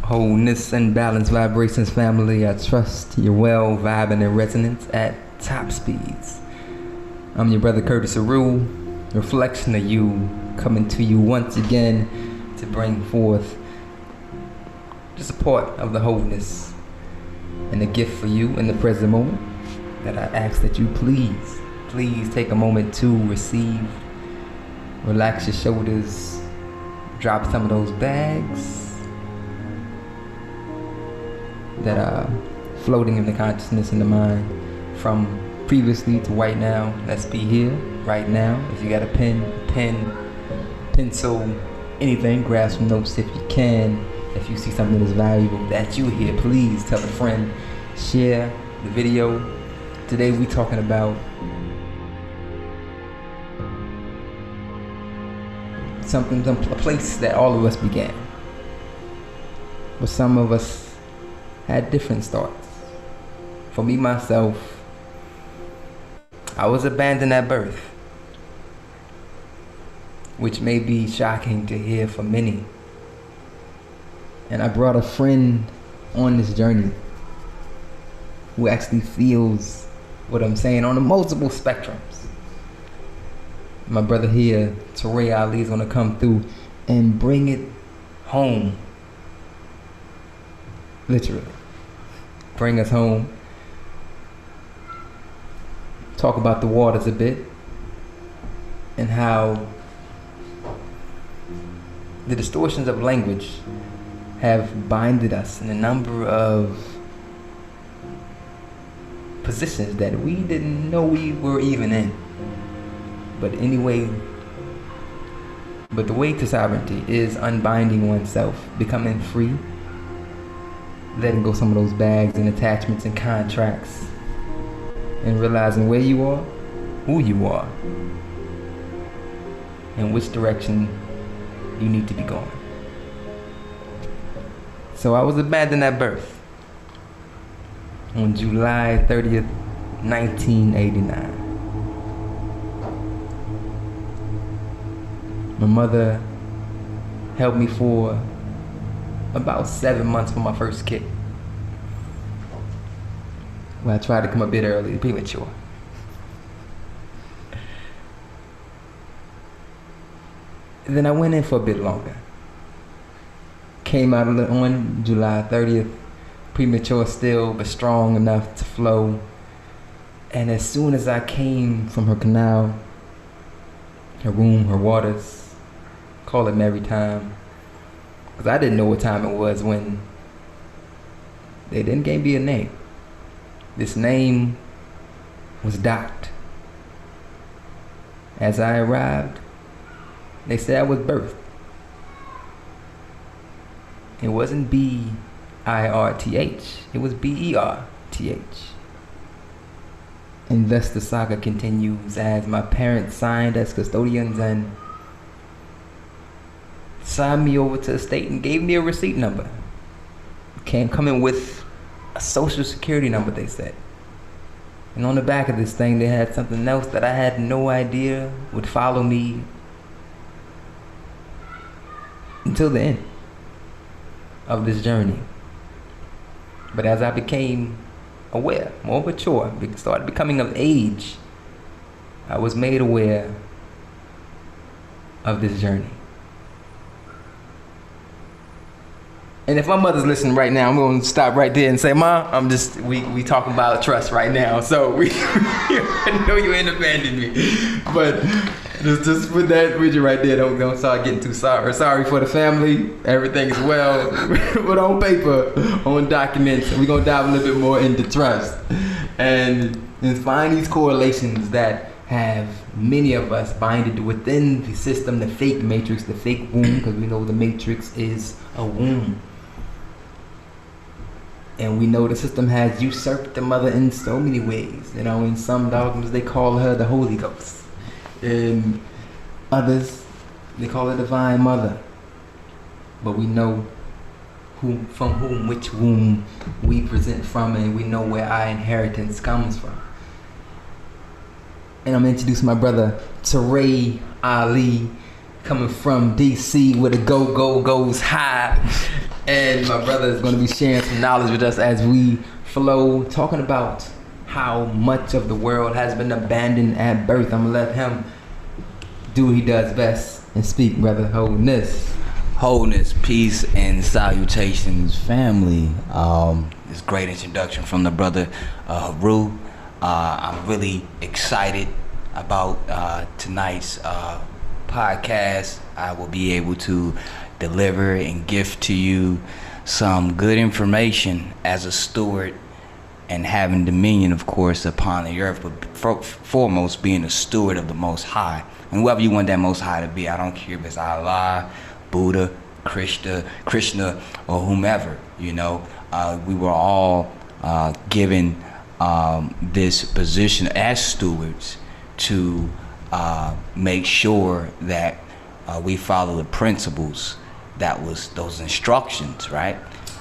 Wholeness and Balance Vibrations family, I trust you're well vibing in resonance at top speeds. I'm your brother Curtis Aru, reflection of you, coming to you once again to bring forth the support of the wholeness and the gift for you in the present moment that I ask that you please take a moment to receive. Relax your shoulders, drop some of those bags that are floating in the consciousness and the mind from previously to right now. Let's be here right now. If you got a pen, pencil, anything, grab some notes if you can. If you see something that's valuable that you hear, please tell a friend, share the video. Today we talking about a place that all of us began, but some of us had different starts. For me, myself, I was abandoned at birth, which may be shocking to hear for many. And I brought a friend on this journey who actually feels what I'm saying on the multiple spectrums. My brother here, Teray Ali, is gonna come through and bring it home. Literally. Bring us home. Talk about the waters a bit and how the distortions of language have binded us in a number of positions that we didn't know we were even in. But anyway, but the way to sovereignty is unbinding oneself, becoming free, letting go some of those bags and attachments and contracts, and realizing where you are, who you are, and which direction you need to be going. So I was abandoned at birth on July 30th, 1989. My mother held me for about 7 months for my first kick. Well, I tried to come a bit early, premature. And then I went in for a bit longer. Came out on July 30th, premature still, but strong enough to flow. And as soon as I came from her canal, her womb, her waters, call it Mary time, because I didn't know what time it was when they didn't give me a name. This name was docked. As I arrived, they said I was birthed. It wasn't B-I-R-T-H, it was B-E-R-T-H. And thus the saga continues as my parents signed as custodians and signed me over to the state and gave me a receipt number. Coming with a social security number, they said. And on the back of this thing, they had something else that I had no idea would follow me until the end of this journey. But as I became aware, more mature, started becoming of age, I was made aware of this journey. And if my mother's listening right now, I'm going to stop right there and say, Ma, we talking about trust right now. So I know you ain't abandoned me. But just put that with you right there. Don't start getting too sorry. Sorry for the family. Everything is well. But on paper, on documents, we're going to dive a little bit more into trust. And find these correlations that have many of us binded within the system, the fake matrix, the fake womb, because we know the matrix is a womb. And we know the system has usurped the mother in so many ways. You know, in some dogmas they call her the Holy Ghost. In others, they call her Divine Mother. But we know which womb we present from, and we know where our inheritance comes from. And I'm introducing my brother Teray Ali coming from DC where the go goes high. And my brother is going to be sharing some knowledge with us as we flow, talking about how much of the world has been abandoned at birth. I'm going to let him do what he does best and speak, brother. Wholeness, peace, and salutations, family. This great introduction from the brother Haru. I'm really excited about tonight's podcast. I will be able to deliver and gift to you some good information as a steward and having dominion, of course, upon the earth, but foremost being a steward of the Most High. And whoever you want that Most High to be, I don't care if it's Allah, Buddha, Krishna, or whomever, you know. We were all given this position as stewards to make sure that we follow the principles that was those instructions, right,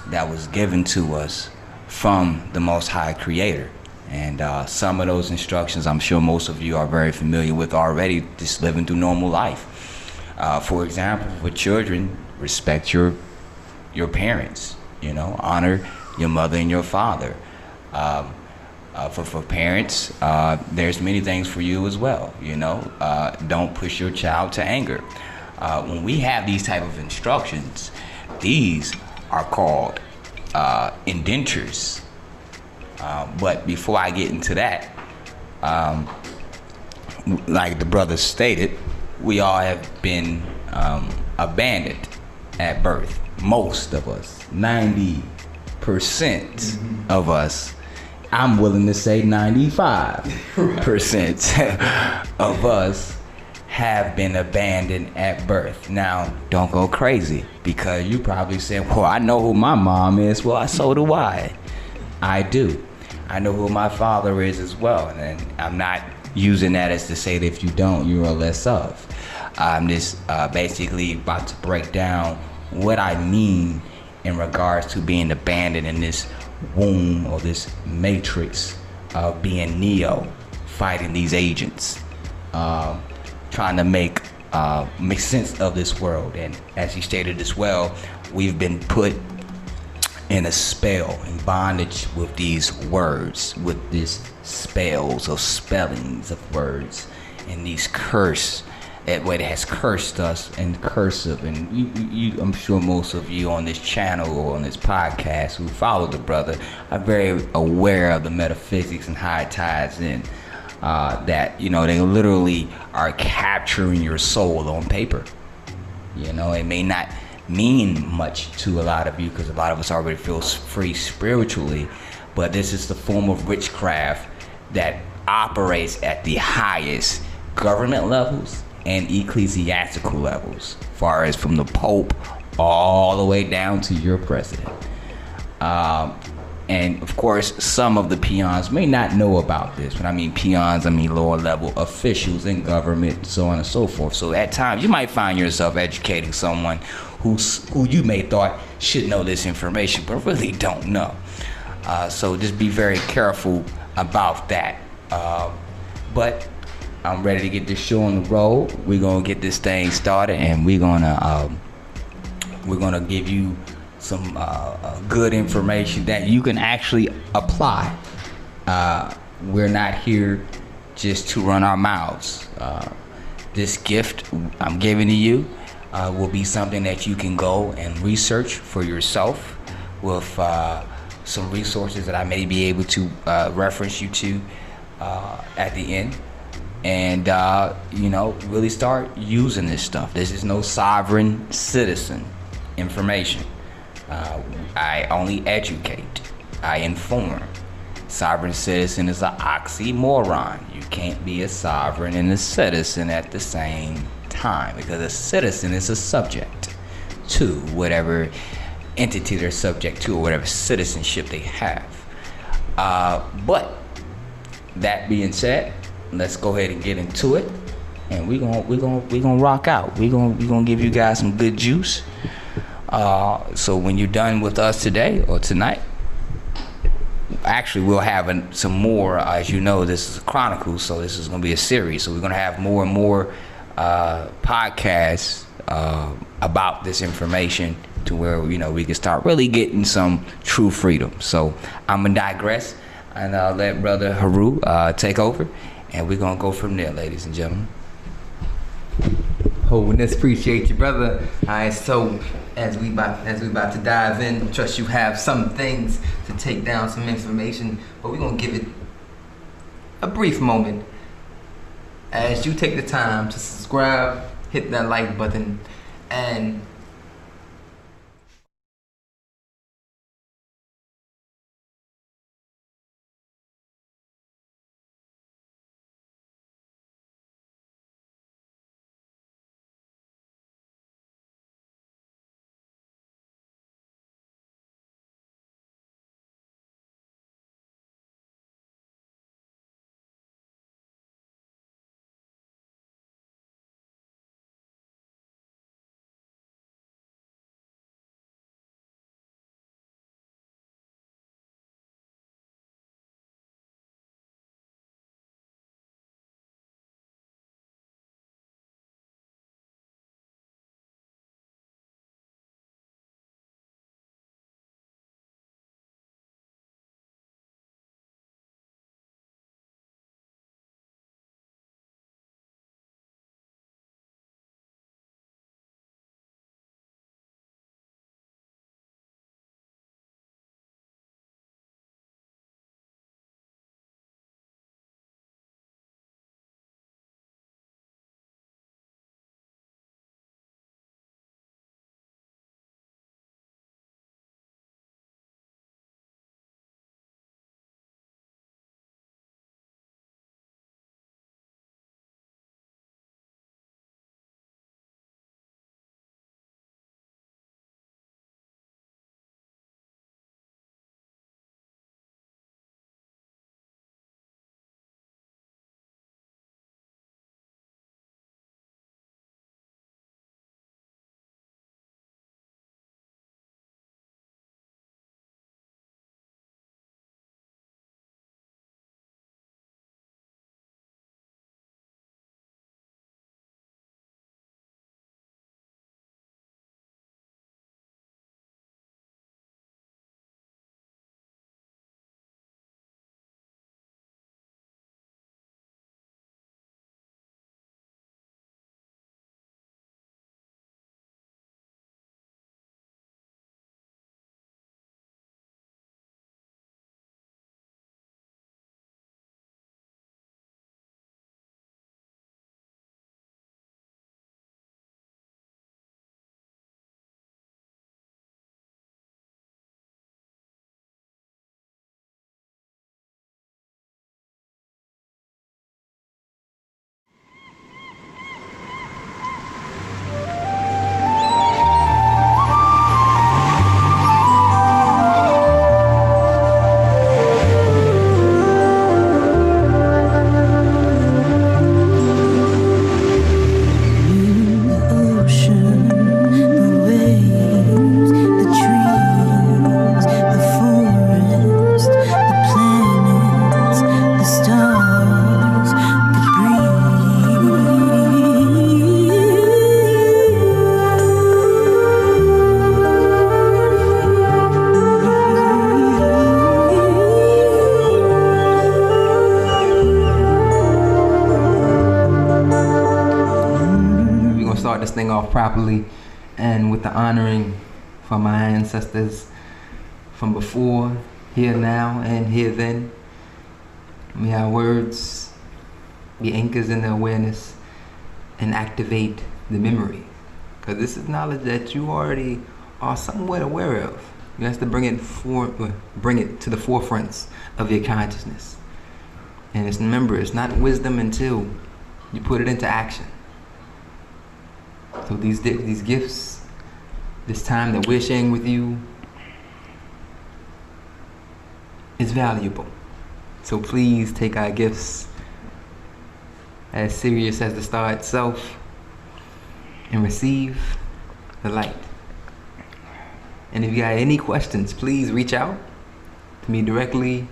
that was given to us from the Most High Creator. And some of those instructions I'm sure most of you are very familiar with already, just living through normal life. For example, for children, respect your parents, you know, honor your mother and your father. For parents, there's many things for you as well, you know. Don't push your child to anger. When we have these type of instructions, these are called indentures. But before I get into that, like the brother stated, we all have been abandoned at birth. Most of us, 90% of us, I'm willing to say 95% of us have been abandoned at birth. Now, don't go crazy, because you probably said, well, I know who my mom is. Well, so do I. I do. I know who my father is as well. And I'm not using that as to say that if you don't, you are less of. I'm just basically about to break down what I mean in regards to being abandoned in this womb or this matrix of being Neo, fighting these agents, trying to make sense of this world. And as he stated as well, we've been put in a spell, in bondage with these words, with these spells or spellings of words, and these that way it has cursed us in cursive. And you, I'm sure most of you on this channel or on this podcast who follow the brother are very aware of the metaphysics and how it ties in. That, you know, they literally are capturing your soul on paper. You know, it may not mean much to a lot of you because a lot of us already feel free spiritually, but this is the form of witchcraft that operates at the highest government levels and ecclesiastical levels, far as from the Pope all the way down to your president. And of course, some of the peons may not know about this. When I mean peons, I mean lower level officials in government, so on and so forth. So at times, you might find yourself educating someone who you may thought should know this information, but really don't know. So just be very careful about that. But I'm ready to get this show on the road. We're gonna get this thing started, and we're gonna give you some good information that you can actually apply. We're not here just to run our mouths. This gift I'm giving to you will be something that you can go and research for yourself with some resources that I may be able to reference you to at the end. And, you know, really start using this stuff. This is no sovereign citizen information. I only educate. I inform. Sovereign citizen is an oxymoron. You can't be a sovereign and a citizen at the same time, because a citizen is a subject to whatever entity they're subject to or whatever citizenship they have. But that being said, let's go ahead and get into it, and we're gonna rock out. We're gonna give you guys some good juice. So when you're done with us today or tonight, actually we'll have some more. As you know, this is a chronicle, so this is gonna be a series. So we're gonna have more and more podcasts about this information to where, you know, we can start really getting some true freedom. So I'm gonna digress and I'll let Brother Haru take over, and we're gonna go from there, ladies and gentlemen. Wholeness, appreciate you, brother. All right, so as we about to dive in, trust you have some things to take down, some information, but we're gonna give it a brief moment as you take the time to subscribe, hit that like button, and this thing off properly and with the honoring from my ancestors from before, here now, and here then. May our words be anchors in the awareness and activate the memory. Because this is knowledge that you already are somewhat aware of. You have to bring it to the forefronts of your consciousness. And it's, remember, it's not wisdom until you put it into action. So these gifts, this time that we're sharing with you, is valuable. So please take our gifts as serious as the star itself and receive the light. And if you got any questions, please reach out to me directly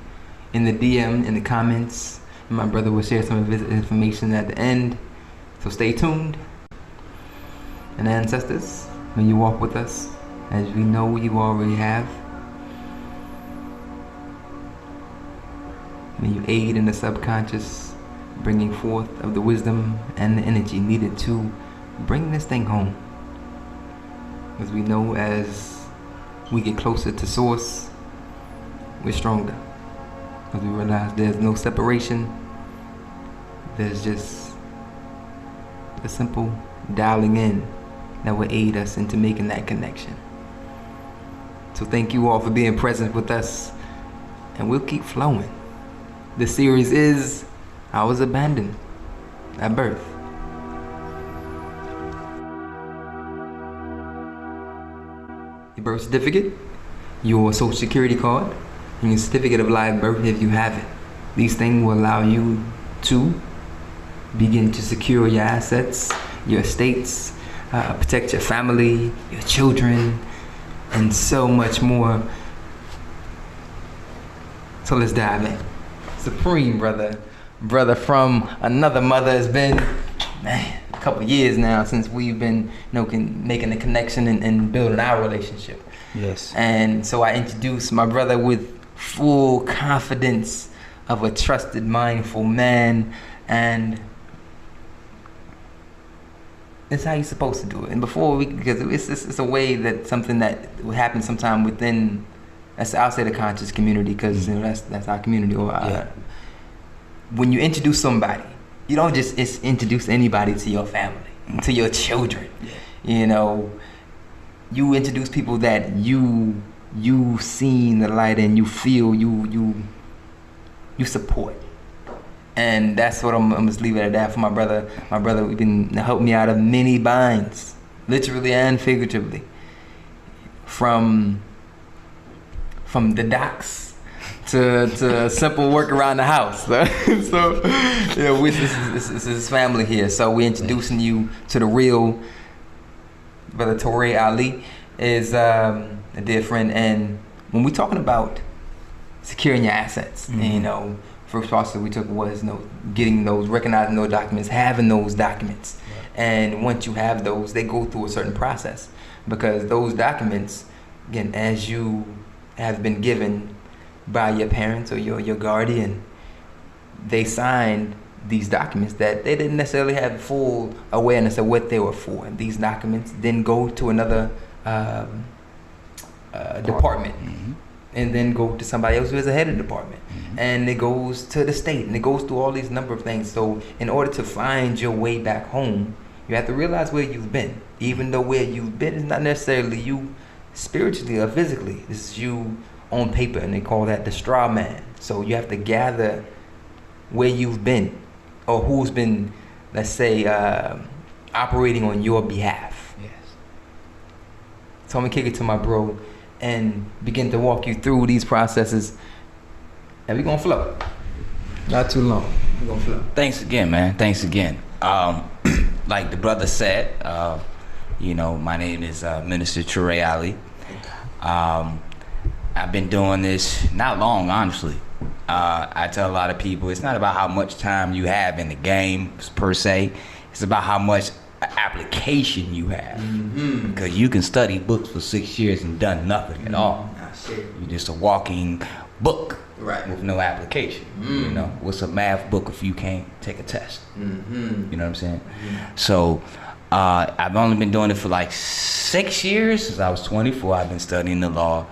in the DM, in the comments. And my brother will share some of his information at the end. So stay tuned. And ancestors, may you walk with us as we know you already have. May you aid in the subconscious, bringing forth of the wisdom and the energy needed to bring this thing home. As we know, as we get closer to source, we're stronger. As we realize there's no separation, there's just a simple dialing in that will aid us into making that connection. So thank you all for being present with us, and we'll keep flowing. The series is I Was Abandoned at Birth. Your birth certificate, your social security card, and your certificate of live birth if you have it. These things will allow you to begin to secure your assets, your estates, protect your family, your children, and so much more. So let's dive in. Supreme brother from another mother. Has been, man, a couple years now since we've been making the connection and building our relationship. Yes. And so I introduced my brother with full confidence of a trusted, mindful man, and it's how you're supposed to do it. And because it's a way that something that would happen sometime within, I'll say the conscious community, because that's our community. Or when you introduce somebody, you don't just introduce anybody to your family, to your children. You introduce people that you've seen the light and you feel you support. And that's what I'm just leave it at that for my brother. My brother, we've been helped me out of many binds, literally and figuratively, from the docks to simple work around the house. So this is his family here. So we're introducing you to the real brother. Torre Ali is a dear friend, and when we're talking about securing your assets, first process we took was recognizing those documents, having those documents. Right. And once you have those, they go through a certain process, because those documents, again, as you have been given by your parents or your guardian, they signed these documents that they didn't necessarily have full awareness of what they were for. And these documents then go to another department. Mm-hmm. And then go to somebody else who is a head of the department. Mm-hmm. And it goes to the state, and it goes through all these number of things. So in order to find your way back home, you have to realize where you've been, even though where you've been is not necessarily you spiritually or physically. This is you on paper, and they call that the straw man. So you have to gather where you've been, or who's been, let's say, operating on your behalf. Yes. So I'm gonna kick it to my bro and begin to walk you through these processes, and we're gonna flow. Not too long. We're gonna flow. Thanks again, man. Thanks again. Like the brother said, my name is Minister Torre Ali. I've been doing this not long, honestly. I tell a lot of people it's not about how much time you have in the game per se. It's about how much application you have. Mm-hmm. Because you can study books for 6 years and done nothing at all. You're just a walking book, right, with no application. What's a math book if you can't take a test? Mm-hmm. You know what I'm saying? Mm-hmm. So I've only been doing it for like 6 years. Since I was 24, I've been studying the law,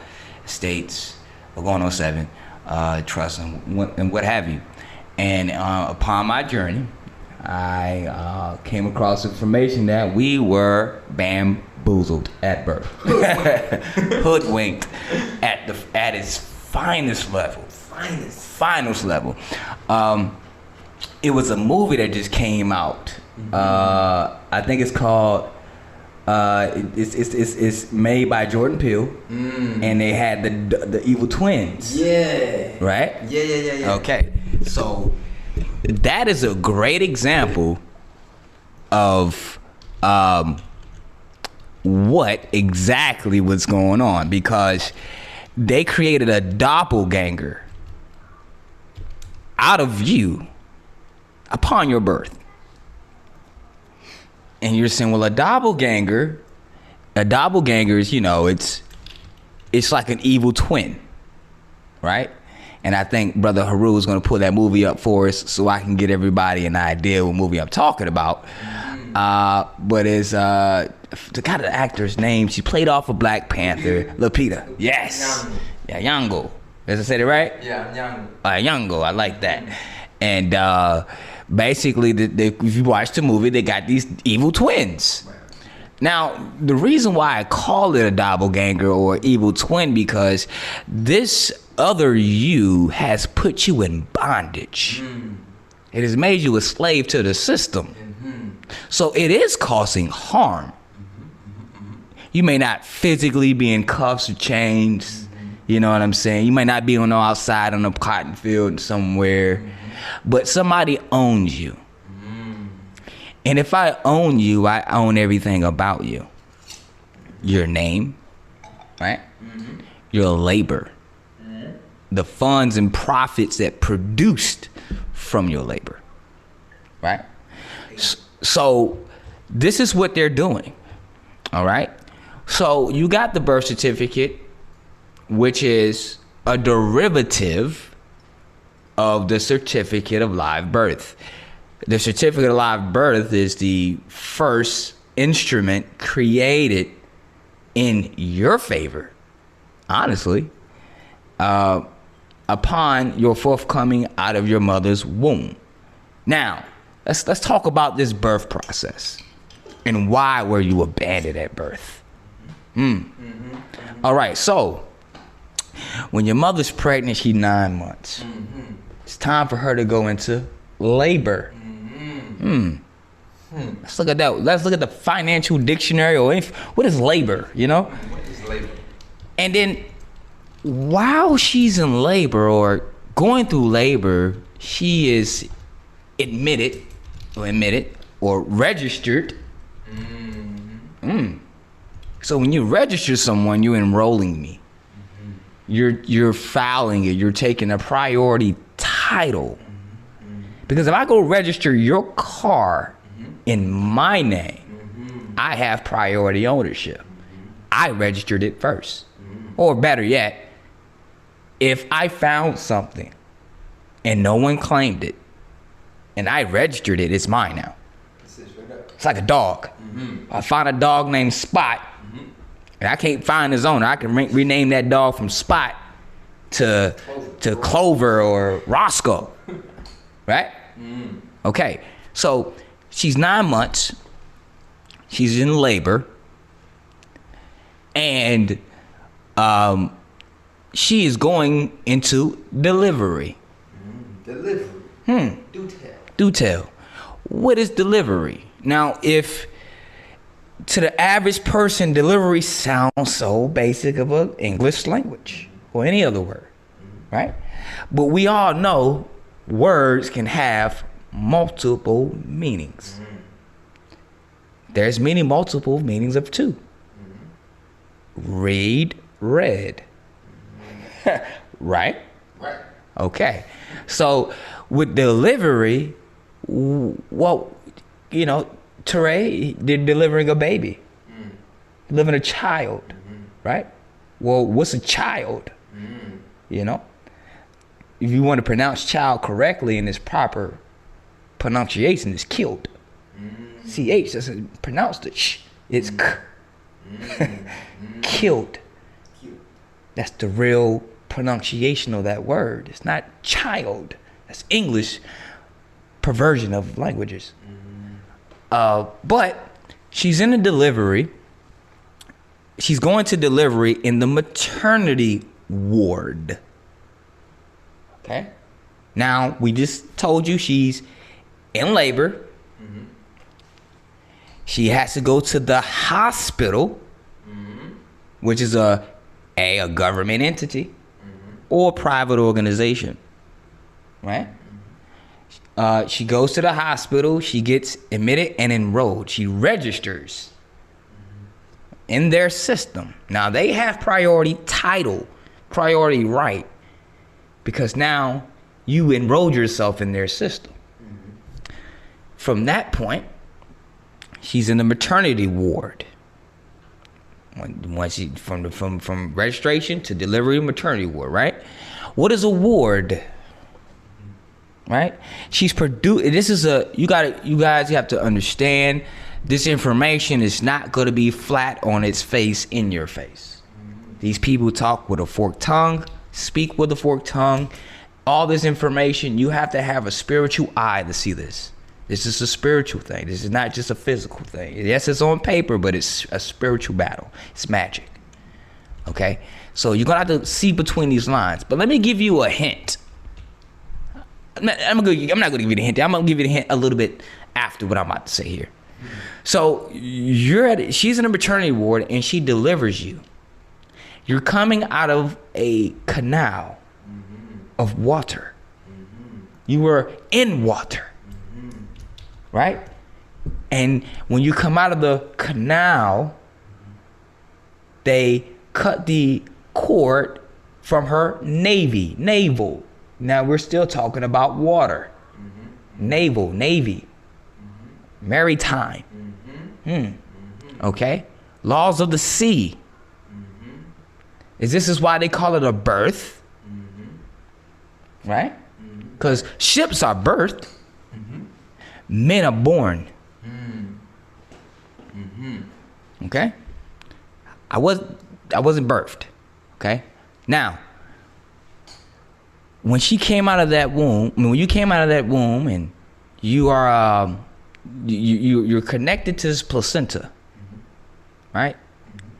estates, going on 7, trust, and what have you. And upon my journey, I came across information that we were bamboozled at birth, hoodwinked at its finest level. Finest level. It was a movie that just came out. I think it's called. It's made by Jordan Peele, and they had the evil twins. Yeah. Right. Yeah. Okay. So that is a great example of what exactly was going on, because they created a doppelganger out of you upon your birth. And you're saying, well, a doppelganger is, you know, it's like an evil twin, right? And I think Brother Haru is going to pull that movie up for us so I can get everybody an idea what movie I'm talking about. But it's the kind of the actor's name. She played off of Black Panther, Lupita. Yes. Yeah, Nyong'o. Did I say that right? Yeah, Nyong'o. Nyong'o, I like that. And basically, if you watch the movie, they got these evil twins. Now, the reason why I call it a doppelganger or evil twin, because this other you has put you in bondage. It has made you a slave to the system. So it is causing harm. You may not physically be in cuffs or chains. You know what I'm saying? You might not be on the outside on a cotton field somewhere, but somebody owns you. And if I own you, I own everything about you. Your name, right? Your labor. The funds and profits that produced from your labor, right? So this is what they're doing, all right? So you got the birth certificate, which is a derivative of the certificate of live birth. The certificate of live birth is the first instrument created in your favor, honestly, upon your forthcoming out of your mother's womb. Now, let's talk about this birth process and why were you abandoned at birth. All right, so when your mother's pregnant, she's 9 months. It's time for her to go into labor. Let's look at that. Let's look at the financial dictionary or what is labor, you know? What is labor? And then while she's in labor or going through labor, she is admitted or registered. So when you register someone, you're enrolling me. You're filing it. You're taking a priority title. Because if I go register your car in my name, I have priority ownership. I registered it first. Or better yet, if I found something and no one claimed it and I registered it, it's mine now. It's like a dog. I find a dog named Spot and I can't find his owner. I can rename that dog from Spot to Clover or Roscoe. Right? Okay. So she's 9 months. She's in labor. And she is going into delivery. Delivery. Do tell. What is delivery? Now, if to the average person, delivery sounds so basic of an English language or any other word, right? But we all know words can have multiple meanings. There's multiple meanings of two. Read, read. Right? Right. Okay. So with delivery, well, you know, Teray, they're delivering a baby. Delivering a child. Right? Well, what's a child? You know? If you want to pronounce child correctly in its proper pronunciation, it's killed. CH doesn't pronounce the sh. It's k. Killed. That's the real pronunciation of that word. It's not child. That's English perversion of languages. But she's in a delivery. She's going to delivery in the maternity ward. Okay. Now, we just told you she's in labor. She has to go to the hospital, which is a government entity or a private organization, right? She goes to the hospital. She gets admitted and enrolled. She registers in their system. Now, they have priority title, priority right, because now you enrolled yourself in their system. From that point, She's in the maternity ward. Once she from registration to delivery, maternity ward, right? What is a ward? Right? She's produced. This is you guys have to understand. This information is not going to be flat on its face in your face. These people talk with a forked tongue, speak with a forked tongue. All this information, you have to have a spiritual eye to see this. This is a spiritual thing. This is not just a physical thing. Yes, it's on paper, but it's a spiritual battle. It's magic. Okay? So you're going to have to see between these lines. But let me give you a hint. I'm not going to give you the hint. I'm going to give you the hint a little bit after what I'm about to say here. So she's in a maternity ward and she delivers you. You're coming out of a canal of water. You were in water. Right? And when you come out of the canal, they cut the cord from her navel. Now we're still talking about water. Navy. Maritime. Okay? Laws of the sea. This is why they call it a berth. Right? Because ships are berthed. Men are born. Okay? I wasn't birthed. Okay? Now, when she came out of that womb, when you came out of that womb and you are you're connected to this placenta. Right?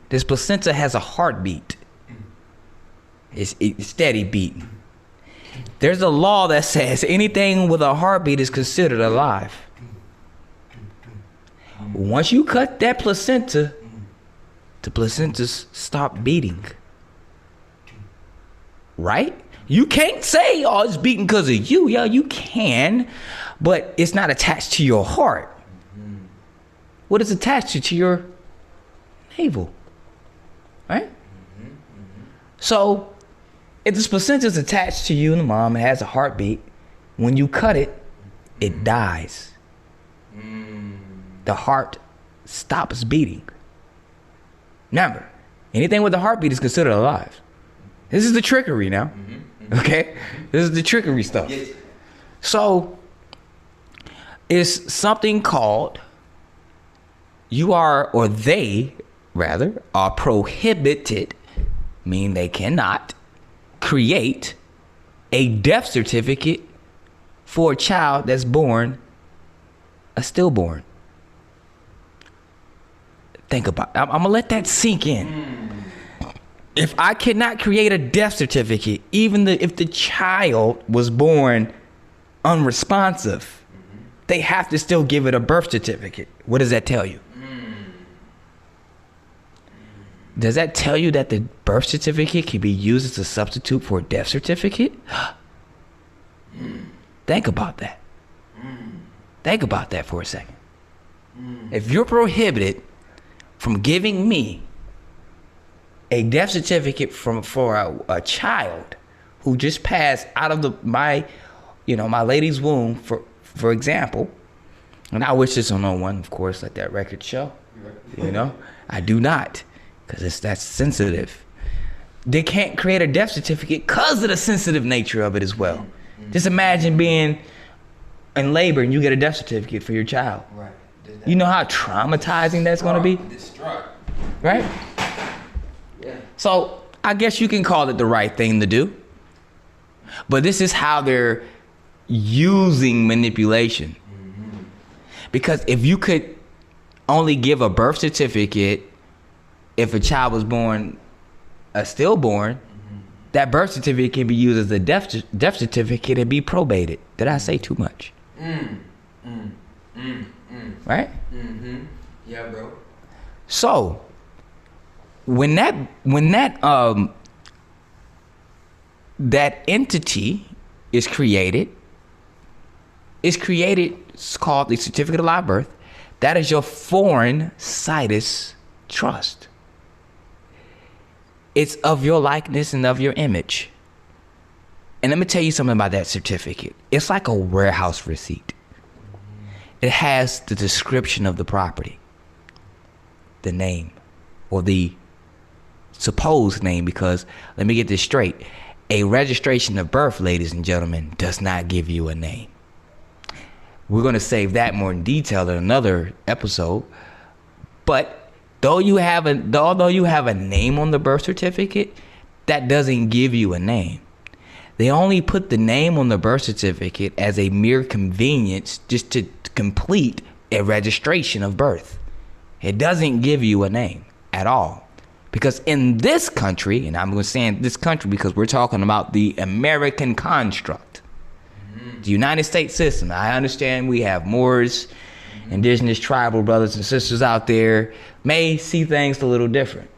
This placenta has a heartbeat. It's steady beating. There's a law that says anything with a heartbeat is considered alive. Once you cut that placenta, the placentas stop beating. Right? You can't say, oh, it's beating because of you. Yeah, you can, but it's not attached to your heart. What is attached to your navel? Right? So, if this placenta is attached to you and the mom, it has a heartbeat. When you cut it, it dies. The heart stops beating. Remember, anything with a heartbeat is considered alive. This is the trickery now. Okay? This is the trickery stuff. Yes. So, it's something called, they are prohibited, meaning they cannot create a death certificate for a child that's born a stillborn. Think about it. I'm gonna let that sink in. If I cannot create a death certificate, even if the child was born unresponsive, they have to still give it a birth certificate. What does that tell you? Does that tell you that the birth certificate can be used as a substitute for a death certificate? Think about that. Think about that for a second. If you're prohibited from giving me a death certificate for a child who just passed out of my lady's womb, for example, and I wish this on no one, of course, let that record show. I do not. Because that's sensitive. They can't create a death certificate because of the sensitive nature of it as well. Just imagine being in labor and you get a death certificate for your child. Right. You know how traumatizing that's going to be? Distraught. Right? Yeah. So I guess you can call it the right thing to do. But this is how they're using manipulation. Because if you could only give a birth certificate if a child was born a stillborn, that birth certificate can be used as a death certificate and be probated. Did I say too much? Right? Yeah, bro. So when that entity is created, it's called the certificate of live birth. That is your foreign situs trust. It's of your likeness and of your image. And let me tell you something about that certificate. It's like a warehouse receipt. it has the description of the property, the name, or the supposed name, because let me get this straight. A registration of birth, ladies and gentlemen, does not give you a name. We're going to save that more in detail in another episode. But although you have a name on the birth certificate, that doesn't give you a name. They only put the name on the birth certificate as a mere convenience just to complete a registration of birth. It doesn't give you a name at all. Because in this country, and I'm going to say in this country because we're talking about the American construct, the United States system. I understand we have Moors, indigenous tribal brothers and sisters out there may see things a little different.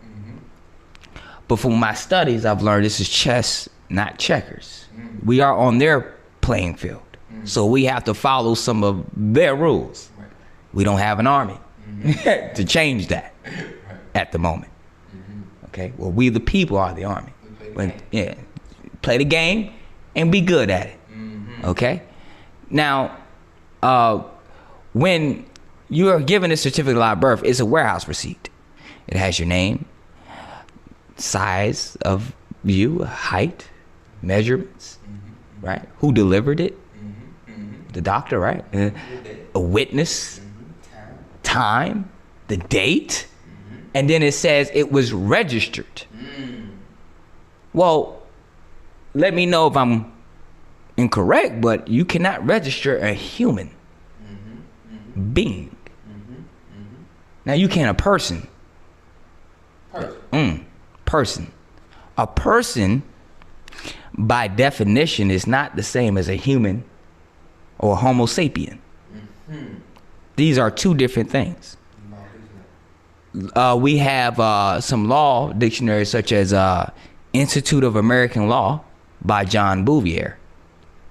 But from my studies, I've learned this is chess, not checkers. We are on their playing field. So we have to follow some of their rules. We don't have an army to change that at the moment. Okay, well, we the people are the army. Play the game and be good at it. Okay, now, when you are given a certificate of live birth, it's a warehouse receipt. It has your name, size of you, height, measurements, right? Who delivered it? The doctor, right? A witness, time, the date. And then it says it was registered. Well, let me know if I'm incorrect, but you cannot register a human being. Now you can a person. Person. A person, by definition, is not the same as a human or Homo sapien. These are two different things. We have some law dictionaries such as Institute of American Law by John Bouvier,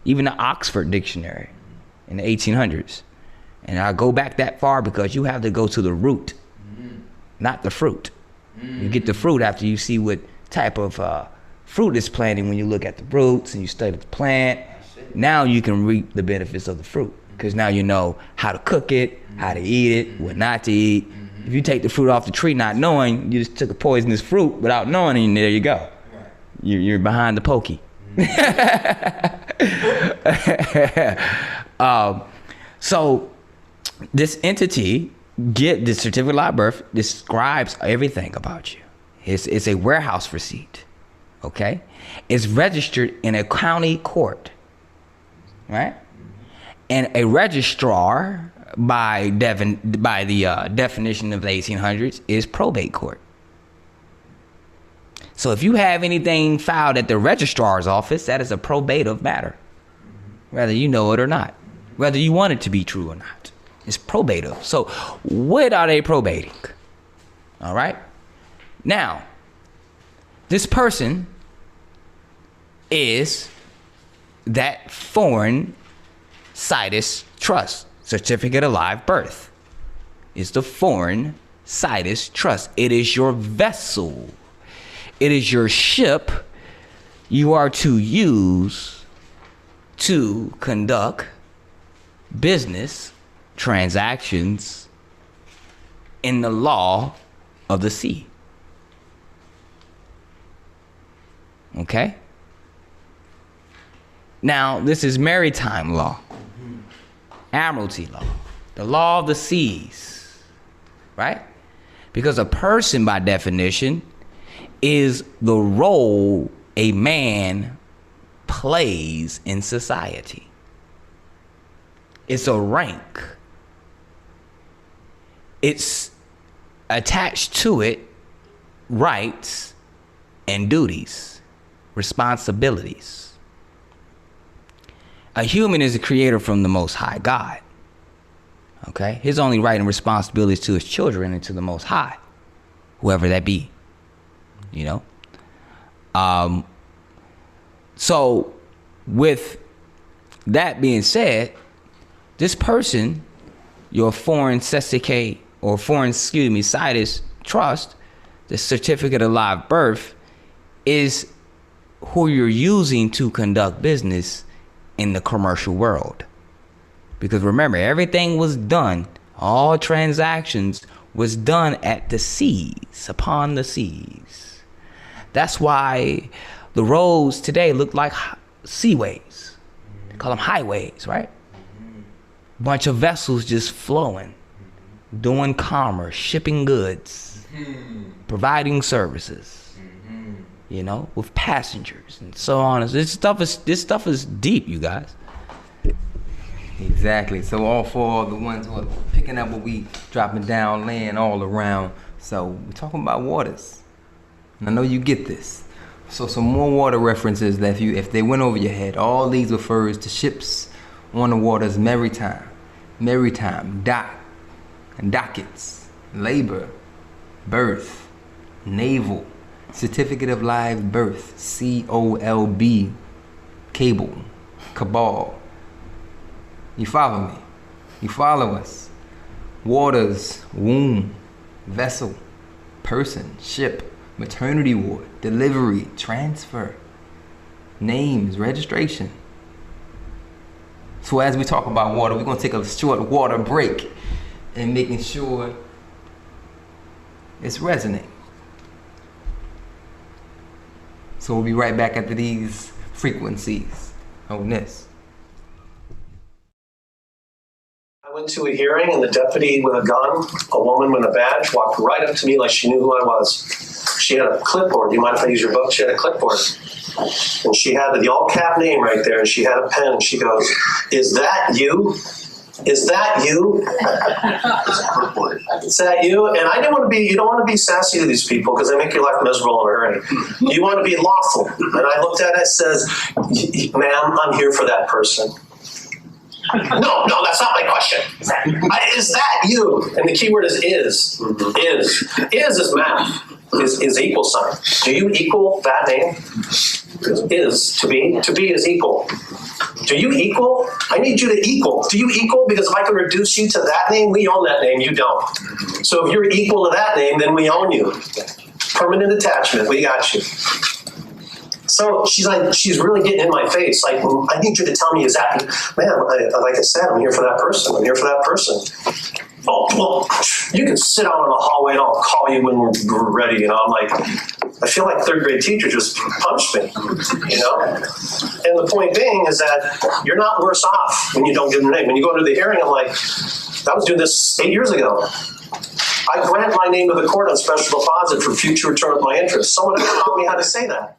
even the Oxford Dictionary in the 1800s. And I go back that far because you have to go to the root, not the fruit. You get the fruit after you see what type of fruit it's planting when you look at the roots and you study the plant. Now you can reap the benefits of the fruit because now you know how to cook it, how to eat it, what not to eat. If you take the fruit off the tree not knowing, you just took a poisonous fruit without knowing, and there you go. You're behind the pokey. So this entity, get the certificate of live birth, describes everything about you. It's a warehouse receipt, okay? It's registered in a county court, right? And a registrar, by the definition of the 1800s, is probate court. So if you have anything filed at the registrar's office, that is a probative matter, whether you know it or not, whether you want it to be true or not. It's probative. So what are they probating? All right. Now, this person is that foreign situs trust. Certificate of live birth is the foreign situs trust. It is your vessel. It is your ship you are to use to conduct business transactions in the law of the sea. Okay? Now, this is maritime law, admiralty law, the law of the seas, right? Because a person, by definition, is the role a man plays in society. It's a rank. It's attached to it rights and duties, responsibilities. A human is a creator from the Most High God. Okay? His only right and responsibility is to his children and to the Most High, whoever that be. You know? So, with that being said, this person, your foreign certificate or foreign, situs trust, the certificate of live birth, is who you're using to conduct business in the commercial world. Because remember, everything was done, all transactions was done at the seas, upon the seas. That's why the roads today look like seaways. They call them highways, right? Bunch of vessels just flowing, doing commerce, shipping goods, providing services, you know, with passengers and so on. This stuff is deep, you guys. Exactly. So all for the ones who are picking up what we dropping down, laying all around. So we're talking about waters. And I know you get this. So some more water references that if they went over your head, all these refers to ships on the waters, maritime, dock, and dockets, labor, berth, naval, certificate of live birth, COLB, cable, cabal. You follow me? You follow us? Waters, womb, vessel, person, ship, maternity ward, delivery, transfer, names, registration. So as we talk about water, we're gonna take a short water break and making sure it's resonant. So we'll be right back after these frequencies. Wholeness. I went to a hearing and the deputy with a gun, a woman with a badge, walked right up to me like she knew who I was. She had a clipboard. Do you mind if I use your book? She had a clipboard. And she had the all-cap name right there, and she had a pen, and she goes, "Is that you? Is that you?" Is that you? And I didn't want to be, you don't want to be sassy to these people because they make your life miserable in a hurry. You want to be lawful. And I looked at it and says, "Ma'am, I'm here for that person." No, that's not my question. Is that you? And the key word is is. Is. Is math. Is equal sign. Do you equal that name? Is to be. To be is equal. Do you equal? I need you to equal. Do you equal? Because if I can reduce you to that name, we own that name, you don't. So if you're equal to that name, then we own you. Permanent attachment, we got you. So she's really getting in my face. Like, I need you to tell me, is that, man, like I said, I'm here for that person. I'm here for that person. Oh, well, you can sit out in the hallway and I'll call you when we're ready. You know, I'm like, I feel like third grade teacher just punched me, you know? And the point being is that you're not worse off when you don't give them a name. When you go into the hearing, I'm like, I was doing this 8 years ago. I grant my name to the court on special deposit for future return of my interest. Someone taught me how to say that.